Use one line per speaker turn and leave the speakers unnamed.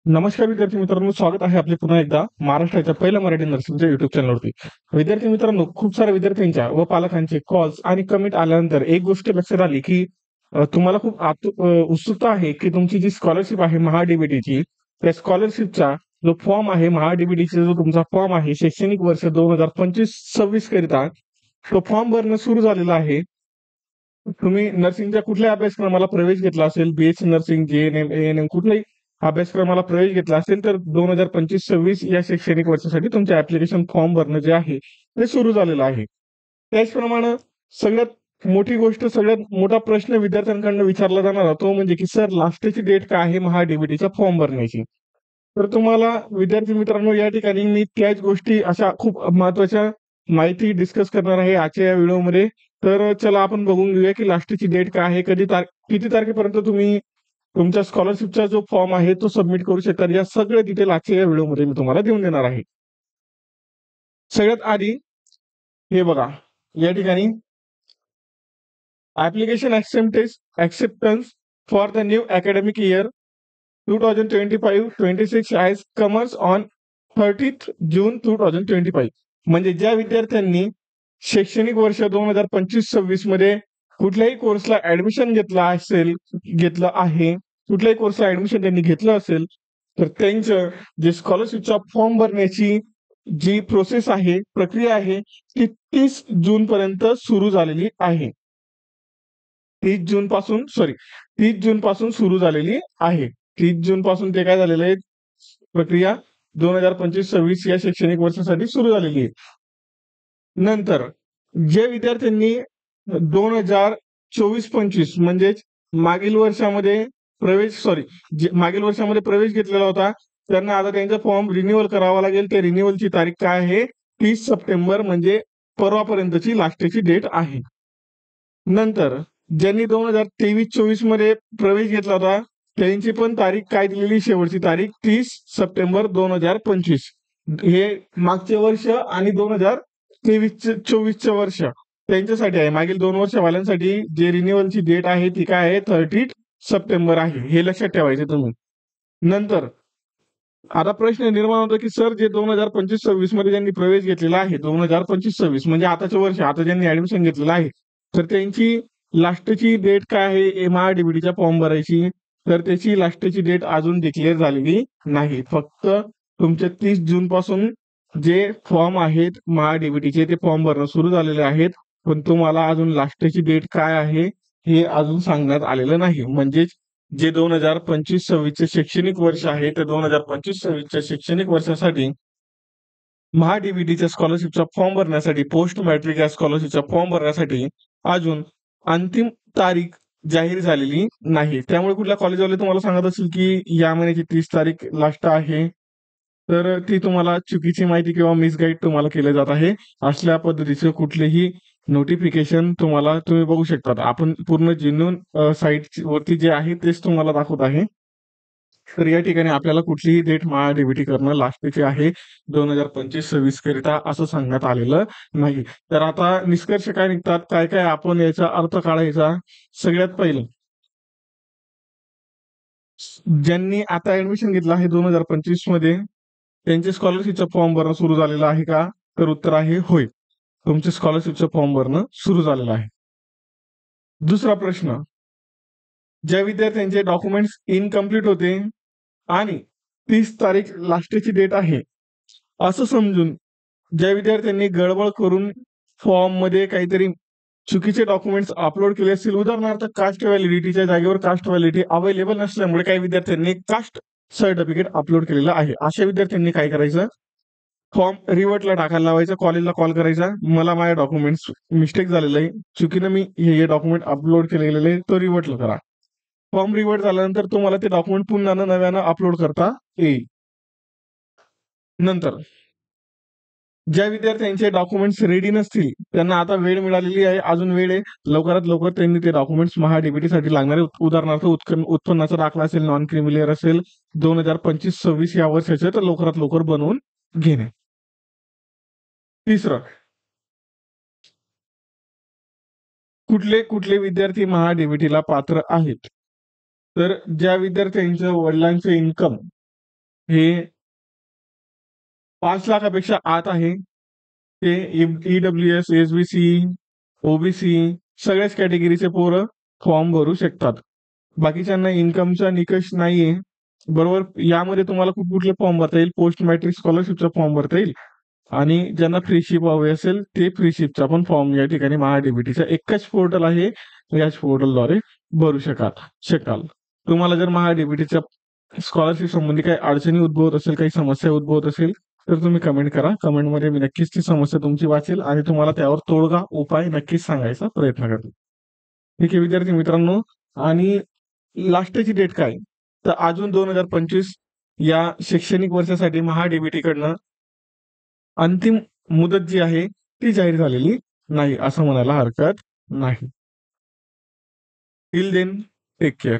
नमस्कार विद्यार्थी मित्रांनो, स्वागत आहे आपले पुन्हा एकदा महाराष्ट्राच्या पहिल्या मराठी नर्सिंगच्या युट्यूब चॅनलवरती. विद्यार्थी मित्रांनो, खूप साऱ्या विद्यार्थ्यांच्या व पालकांचे कॉल्स आणि कमेंट आल्यानंतर एक गोष्ट लक्षात आली की तुम्हाला खूप उत्सुकता आहे की तुमची जी स्कॉलरशिप आहे महाडीबीटीची, त्या स्कॉलरशिपचा जो फॉर्म आहे महाडीबीटीचा जो तुमचा फॉर्म आहे शैक्षणिक वर्ष 2025-26 करिता, तो फॉर्म भरणं सुरू झालेला आहे. तुम्ही नर्सिंगच्या कुठल्याही अभ्यासक्रमाला प्रवेश घेतला असेल, बीएससी नर्सिंग, जेएनएम, एएनएम कुठल्याही अभ्यासक्रमाला प्रवेश घेतला असेल तर 2025-26 या शैक्षणिक वर्षासाठी तुमचे ऍप्लिकेशन फॉर्म भरणं जे आहे ते सुरू झालेलं आहे. त्याचप्रमाणे सगळ्यात मोठी गोष्ट, सगळ्यात मोठा प्रश्न विद्यार्थ्यांकडून विचारला जाणारा तो म्हणजे की सर, लास्टची डेट काय आहे महाडीबीटीचा फॉर्म भरण्याची? तर तुम्हाला विद्यार्थी मित्रांनो, या ठिकाणी मी त्याच गोष्टी, अशा खूप महत्वाच्या माहिती डिस्कस करणार आहे आजच्या या व्हिडिओमध्ये. तर चला आपण बघून घेऊया की लास्टची डेट काय आहे, किती तारखेपर्यंत तुम्ही तुमच्या स्कॉलरशिपचा जो फॉर्म आहे तो सबमिट करू शकता. या सगळे डिटेल आजच्या या व्हिडिओमध्ये मी तुम्हाला देऊन देणार आहे. सगळ्यात आधी हे बघा, या ठिकाणी application acceptance for the new academic year 2025-26 has commenced on 30th June 2025. म्हणजे ज्या विद्यार्थ्यांनी शैक्षणिक वर्ष 2025-26 मध्ये कुठल्याही कोर्सला ऍडमिशन घेतलं आहे, कुठल्याही कोर्सला ऍडमिशन त्यांनी घेतलं असेल, तर त्यांचं जे स्कॉलरशिपचा फॉर्म भरण्याची जी प्रोसेस आहे, प्रक्रिया आहे, ती 30 जून पर्यंत सुरू झालेली आहे. 30 जून पासून सुरू झालेली आहे. 30 जून पासून ते काय झालेलं आहे, प्रक्रिया 2025-26 या शैक्षणिक वर्षासाठी सुरू झालेली आहे. नंतर जे विद्यार्थ्यांनी 2024-25 म्हणजेच मागील वर्षामध्ये प्रवेश घेतलेला होता, त्यांना आता त्यांचा फॉर्म रिन्युअल करावा लागेल. ते रिन्युअलची तारीख काय आहे? 30 सप्टेंबर, म्हणजे परवापर्यंतची लास्टची डेट आहे. नंतर ज्यांनी 2023-24 मध्ये प्रवेश घेतला होता, त्यांची पण तारीख काय दिलेली? शेवटची तारीख 30 सप्टेंबर 2025. हे मागचे वर्ष आणि 2023-24 वर्ष त्यांच्यासाठी आहे. मागील 2 वर्षवाल्यांसाठी जे रिन्युअलची डेट आहे ती काय आहे? 30 सप्टेंबर आहे. हे लक्षात ठेवायचे तुम्ही. नंतर आता प्रश्न निर्माण होतो की सर, जे 2025-26 मध्ये ज्यांनी प्रवेश घेतलेला आहे, 2025-26 म्हणजे आताचे वर्ष, आता ज्यांनी ऍडमिशन घेतलेलं आहे, तर त्यांची लास्टची डेट काय आहे महाडीबीटीचा फॉर्म भरायची? तर त्याची लास्टची डेट अजून डिक्लेअर झालेली नाही. फक्त तुमचे 30 जून पासून जे फॉर्म आहेत महाडीबीटीचे, ते फॉर्म भरणं सुरू झालेले आहेत, पण तुम्हाला अजून लास्टची डेट काय आहे हे अजून सांगण्यात आलेलं नाही. म्हणजेच जे 2025-26 शैक्षणिक वर्ष आहे, त्या 2025-26 शैक्षणिक वर्षासाठी महाडीबीटीच्या स्कॉलरशिपचा फॉर्म भरण्यासाठी, पोस्ट मॅट्रिक या स्कॉलरशिपचा फॉर्म भरण्यासाठी अजून अंतिम तारीख जाहीर झालेली नाही. त्यामुळे कुठल्या कॉलेजवाले तुम्हाला सांगत असेल की या महिन्याची 30 तारीख लास्ट आहे, तर ती तुम्हाला चुकीची माहिती किंवा मिसगाईड तुम्हाला केलं जात आहे. असल्या पद्धतीचं कुठलेही नोटिफिकेशन तुम्ही बघू शकता. आपण पूर्ण जेन्युइन साईट वरती जे आहे तेच तुम्हाला दाखवत आहे. तर या ठिकाणी आपल्याला कुठलीही डेट महाडीबीटी करणं लास्टची आहे 2025-26 करिता असं सांगण्यात आलेलं नाही. तर आता निष्कर्ष काय निघतात, काय काय आपण याचा अर्थ काढायचा? सगळ्यात पहिलं, ज्यांनी आता ऍडमिशन घेतलं आहे 2025 मध्ये, त्यांचे स्कॉलरशिपचा फॉर्म भरणं सुरू झालेलं आहे का? तर उत्तर आहे होय, तुमचे स्कॉलरशिपचं फॉर्म भरणं सुरू झालेलं आहे. दुसरा प्रश्न, ज्या विद्यार्थ्यांचे डॉक्युमेंट्स इनकम्प्लीट होते आणि 30 तारीख लास्टची डेट आहे असं समजून ज्या विद्यार्थ्यांनी गडबड करून फॉर्म मध्ये काहीतरी चुकीचे डॉक्युमेंट्स अपलोड केले असतील, उदाहरणार्थ कास्ट व्हॅलिडिटीच्या जागेवर कास्ट व्हॅलिडिटी अवेलेबल नसल्यामुळे काही विद्यार्थ्यांनी कास्ट सर्टिफिकेट अपलोड केलेलं आहे, अशा विद्यार्थ्यांनी काय करायचं? फॉर्म रिवर्टला टाकायला लावायचा, कॉलेजला कॉल करायचा, मला माझ्या डॉक्युमेंट्स मिस्टेक झालेलं आहे, चुकीनं मी हे डॉक्युमेंट अपलोड केलेले आहे, तो रिवर्टला करा. फॉर्म रिवर्ट झाल्यानंतर तुम्हाला ते डॉक्युमेंट पुन्हा नव्यानं अपलोड करता येईल. नंतर ज्या विद्यार्थ्यांचे डॉक्युमेंट्स रेडी नसतील, त्यांना आता वेळ मिळालेली आहे, अजून वेळ आहे, लवकरात लवकर त्यांनी ते डॉक्युमेंट्स महाडीबीटीसाठी लागणारे, उदाहरणार्थ उत्पन्नाचा दाखला असेल, नॉन क्रिमिलियर असेल, 2025-26 या वर्षाचे, तर लवकरात लवकर बनवून घेणे. तिसरं, कुठले कुठले विद्यार्थी महाडीबीटीला पात्र आहेत? तर ज्या विद्यार्थ्यांचं वडिलांचे इन्कम हे 5 लाखापेक्षा आत आहे ते EWS, SBC, OBC सगळ्याच कॅटेगरीचे पोरं फॉर्म भरू शकतात. बाकीच्यांना इन्कमचा निकष नाहीये. बरोबर, यामध्ये तुम्हाला कुठले फॉर्म भरता येईल, पोस्ट मॅट्रिक स्कॉलरशिपचा फॉर्म भरता येईल आणि ज्यांना फ्रीशिप हवी असेल ते फ्रीशिपचा पण फॉर्म या ठिकाणी महाडीबीटीचा एकच पोर्टल आहे, याच पोर्टलद्वारे भरू शकाल. तुम्हाला जर महाडीबीटीच्या स्कॉलरशिप संबंधी काही अडचणी उद्भवत असेल, काही समस्या उद्भवत असेल तर तुम्ही कमेंट करा. कमेंटमध्ये मी नक्कीच ती समस्या तुमची वाचेल आणि तुम्हाला त्यावर तोडगा उपाय नक्कीच सांगायचा प्रयत्न करेल. ठीक आहे विद्यार्थी मित्रांनो, आणि लास्टची डेट काय, तर अजून 2025 या शैक्षणिक वर्षासाठी महाडीबीटी कडनं अंतिम मुदत जी आहे ती जाहीर झालेली नाही असं म्हणायला हरकत नाही. Till then take care.